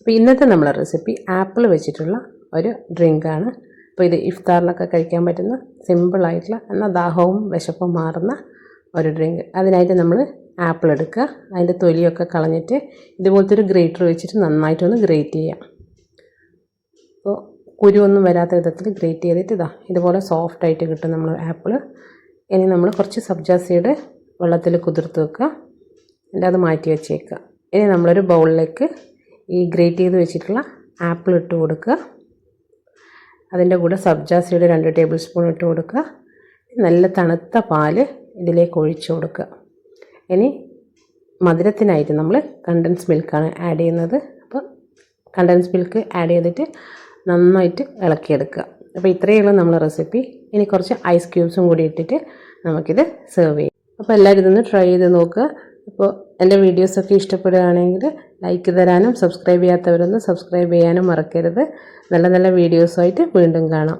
അപ്പോൾ ഇന്നത്തെ നമ്മളെ റെസിപ്പി ആപ്പിൾ വെച്ചിട്ടുള്ള ഒരു ഡ്രിങ്കാണ്. അപ്പോൾ ഇത് ഇഫ്താറിനൊക്കെ കഴിക്കാൻ പറ്റുന്ന സിമ്പിളായിട്ടുള്ള എന്നാൽ ദാഹവും വിശപ്പും മാറുന്ന ഒരു ഡ്രിങ്ക്. അതിനായിട്ട് നമ്മൾ ആപ്പിൾ എടുക്കുക, അതിൻ്റെ തൊലിയൊക്കെ കളഞ്ഞിട്ട് ഇതുപോലത്തെ ഒരു ഗ്രേറ്റർ വെച്ചിട്ട് നന്നായിട്ടൊന്ന് ഗ്രേറ്റ് ചെയ്യാം. അപ്പോൾ കുരുവൊന്നും വരാത്ത വിധത്തിൽ ഗ്രേറ്റ് ചെയ്തിട്ട് ഇതുപോലെ സോഫ്റ്റായിട്ട് കിട്ടും നമ്മൾ ആപ്പിൾ. ഇനി നമ്മൾ കുറച്ച് സബ്ജാ സീഡ് വെള്ളത്തിൽ കുതിർത്ത് വെക്കുക, എന്നിട്ട് അത് മാറ്റി വെച്ചേക്കുക. ഇനി നമ്മളൊരു ബൗളിലേക്ക് ഈ ഗ്രേറ്റ് ചെയ്ത് വെച്ചിട്ടുള്ള ആപ്പിൾ ഇട്ട് കൊടുക്കുക. അതിൻ്റെ കൂടെ സബ്ജാ സീഡ് 2 ടേബിൾ സ്പൂൺ ഇട്ട് കൊടുക്കുക. നല്ല തണുത്ത പാൽ ഇതിലേക്ക് ഒഴിച്ചു കൊടുക്കുക. ഇനി മധുരത്തിനായിട്ട് നമ്മൾ കണ്ടൻസ് മിൽക്കാണ് ആഡ് ചെയ്യുന്നത്. അപ്പോൾ കണ്ടൻസ് മിൽക്ക് ആഡ് ചെയ്തിട്ട് നന്നായിട്ട് ഇളക്കിയെടുക്കുക. അപ്പോൾ ഇത്രയേ ഉള്ളൂ നമ്മളെ റെസിപ്പി. ഇനി കുറച്ച് ഐസ് ക്യൂബ്സും കൂടി ഇട്ടിട്ട് നമുക്കിത് സെർവ് ചെയ്യാം. അപ്പോൾ എല്ലാവരും ഇതൊന്ന് ട്രൈ ചെയ്ത് നോക്കുക. അപ്പോൾ എൻ്റെ വീഡിയോസൊക്കെ ഇഷ്ടപ്പെടുകയാണെങ്കിൽ ലൈക്ക് തരാനും സബ്സ്ക്രൈബ് ചെയ്യാത്തവരൊന്ന് സബ്സ്ക്രൈബ് ചെയ്യാനും മറക്കരുത്. നല്ല നല്ല വീഡിയോസുമായിട്ട് വീണ്ടും കാണാം.